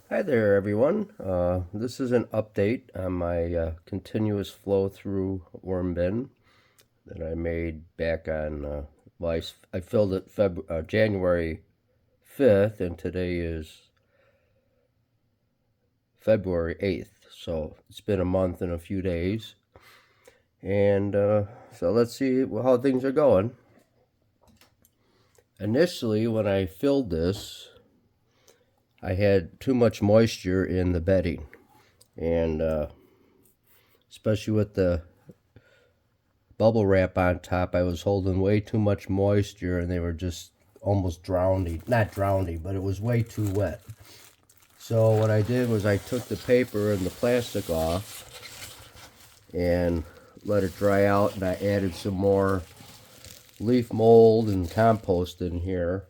Hi there, everyone. This is an update on my continuous flow through worm bin that I made back on, I filled it January 5th, and today is February 8th. So it's been a month and a few days. And so let's see how things are going. Initially, when I filled this, I had too much moisture in the bedding. And especially with the bubble wrap on top, I was holding way too much moisture and they were just almost drowning. Not drowning, but it was way too wet. So what I did was I took the paper and the plastic off and let it dry out, and I added some more leaf mold and compost in here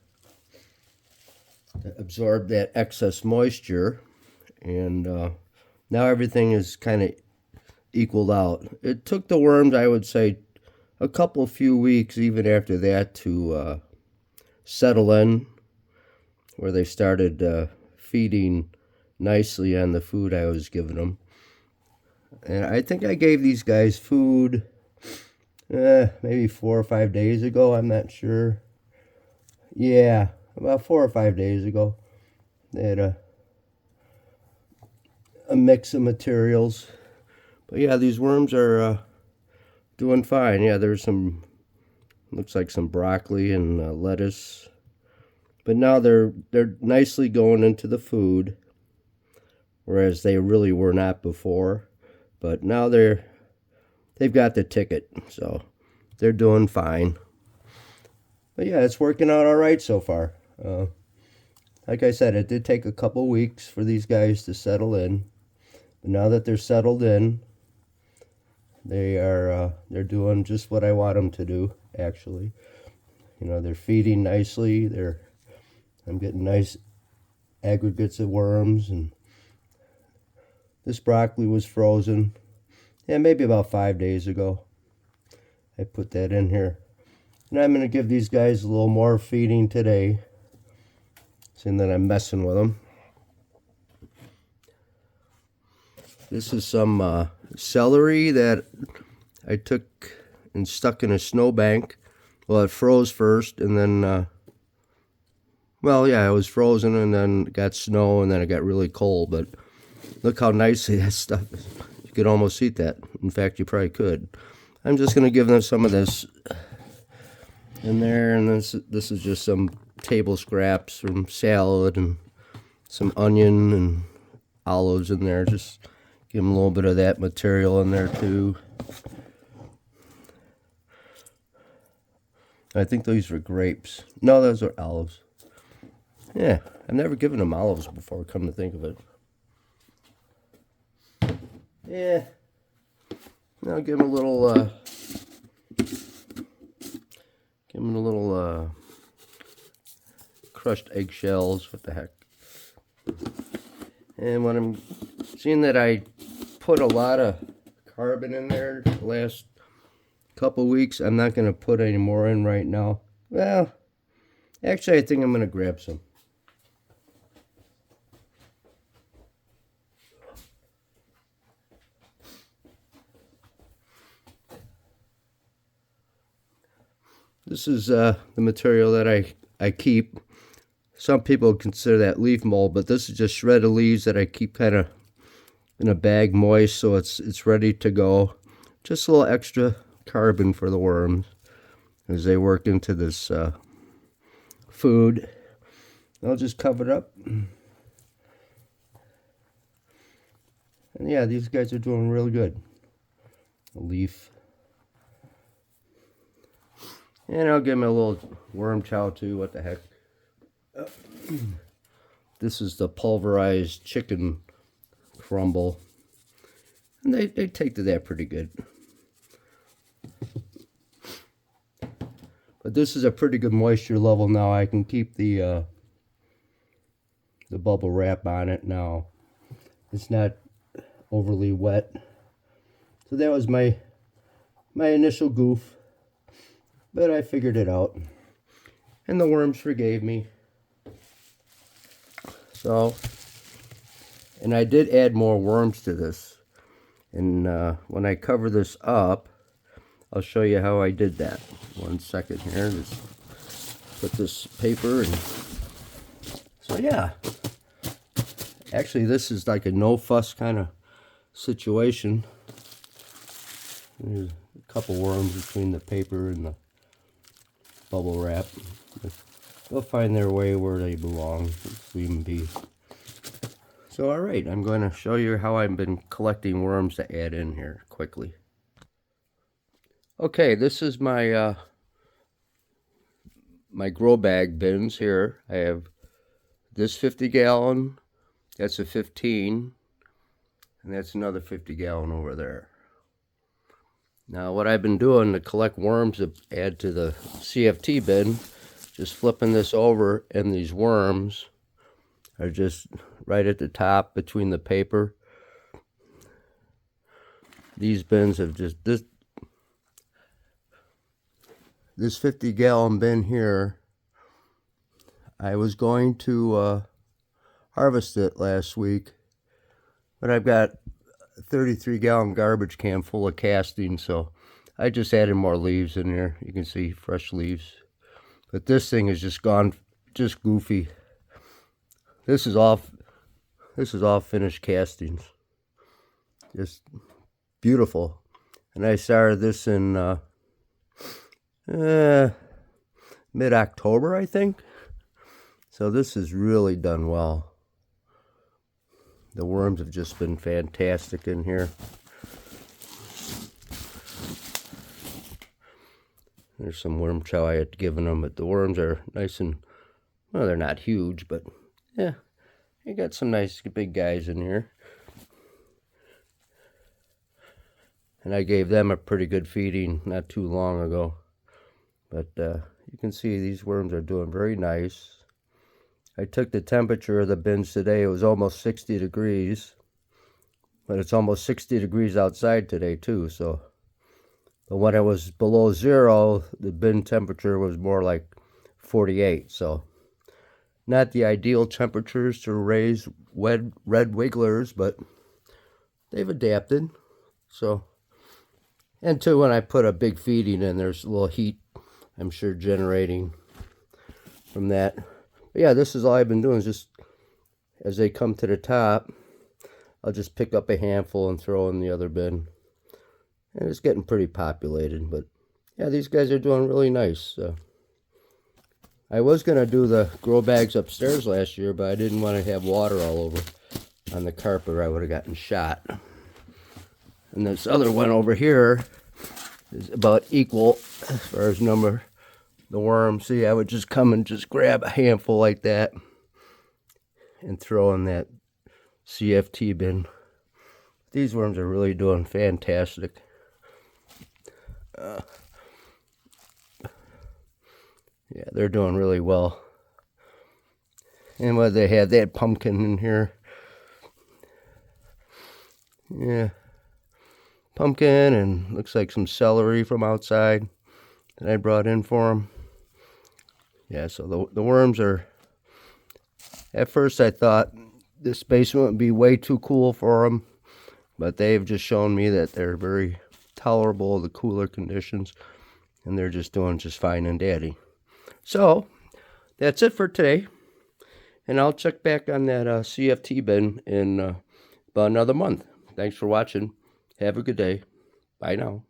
to absorb that excess moisture. And now everything is kind of equaled out. It took the worms, I would say, a few weeks even after that to settle in, where they started feeding nicely on the food I was giving them. And I think I gave these guys food maybe 4 or 5 days ago. I'm not sure. Yeah, about 4 or 5 days ago. They had a mix of materials. But yeah, these worms are doing fine. Yeah, there's some, looks like some broccoli and lettuce. But now they're nicely going into the food, whereas they really were not before. But now they've got the ticket, so they're doing fine. But yeah, it's working out all right so far. Like I said, it did take a couple weeks for these guys to settle in. But now that they're settled in, they're doing just what I want them to do. Actually, they're feeding nicely. I'm getting nice aggregates of worms, and this broccoli was frozen. Yeah, maybe about 5 days ago. I put that in here. And I'm going to give these guys a little more feeding today, seeing that I'm messing with them. This is some celery that I took and stuck in a snowbank. Well, it froze first, and then, it was frozen, and then it got snow, and then it got really cold. But look how nicely that stuff is. You could almost eat that. In fact, you probably could. I'm just going to give them some of this in there, and this is just some table scraps from salad and some onion and olives in there. Just give them a little bit of that material in there too. I think these were grapes. No, those are olives. Yeah, I've never given them olives before, come to think of it. Yeah. Now give them a little crushed eggshells. What the heck? And when I'm seeing that I put a lot of carbon in there the last couple weeks, I'm not going to put any more in right now. Well, actually, I think I'm going to grab some. This is the material that I keep. Some people consider that leaf mold, but this is just shredded leaves that I keep kind of in a bag moist, so it's ready to go. Just a little extra carbon for the worms as they work into this food. I'll just cover it up. And yeah, these guys are doing real good. A leaf. And I'll give them a little worm chow too. What the heck? This is the pulverized chicken crumble. And they take to that pretty good. But this is a pretty good moisture level now. I can keep the bubble wrap on it now. It's not overly wet. So that was my initial goof. But I figured it out. And the worms forgave me. So And I did add more worms to this. And when I cover this up, I'll show you how I did that. 1 second here. Just put this paper and so yeah. Actually, this is like a no fuss kind of situation. There's a couple worms between the paper and the bubble wrap. They'll find their way where they belong. Leave them be. So alright, I'm going to show you how I've been collecting worms to add in here quickly. Okay, this is my my grow bag bins here. I have this 50-gallon, that's a 15, and that's another 50-gallon over there. Now what I've been doing to collect worms to add to the CFT bin, just flipping this over, and these worms are just right at the top between the paper. These bins have just, this 50-gallon bin here, I was going to harvest it last week, but I've got a 33-gallon garbage can full of castings, so I just added more leaves in there. You can see fresh leaves. But this thing has just gone just goofy. This is all finished castings. Just beautiful. And I started this in mid-October, I think. So this has really done well. The worms have just been fantastic in here. There's some worm chow I had given them, but the worms are nice and, well, they're not huge, but yeah, you got some nice big guys in here. And I gave them a pretty good feeding not too long ago. But you can see these worms are doing very nice. I took the temperature of the bins today. It was almost 60 degrees. But it's almost 60 degrees outside today too. So, but when it was below zero, the bin temperature was more like 48. So not the ideal temperatures to raise red wigglers, but they've adapted. So, and too, when I put a big feeding in, there's a little heat, I'm sure, generating from that. But yeah, this is all I've been doing, is just as they come to the top, I'll just pick up a handful and throw in the other bin. And it's getting pretty populated, but yeah, these guys are doing really nice. I was going to do the grow bags upstairs last year, but I didn't want to have water all over on the carpet, or I would have gotten shot. And this other one over here is about equal as far as number the worms. See, I would just come and just grab a handful like that and throw in that CFT bin. These worms are really doing fantastic. Yeah, they're doing really well. And what they had pumpkin in here. Yeah. Pumpkin, and looks like some celery from outside that I brought in for them. Yeah, so the worms are, at first I thought this basement would be way too cool for them, but they've just shown me that they're very tolerable of the cooler conditions, and they're just doing just fine and dandy. So that's it for today, and I'll check back on that CFT bin in about another month. Thanks for watching. Have a good day. Bye now.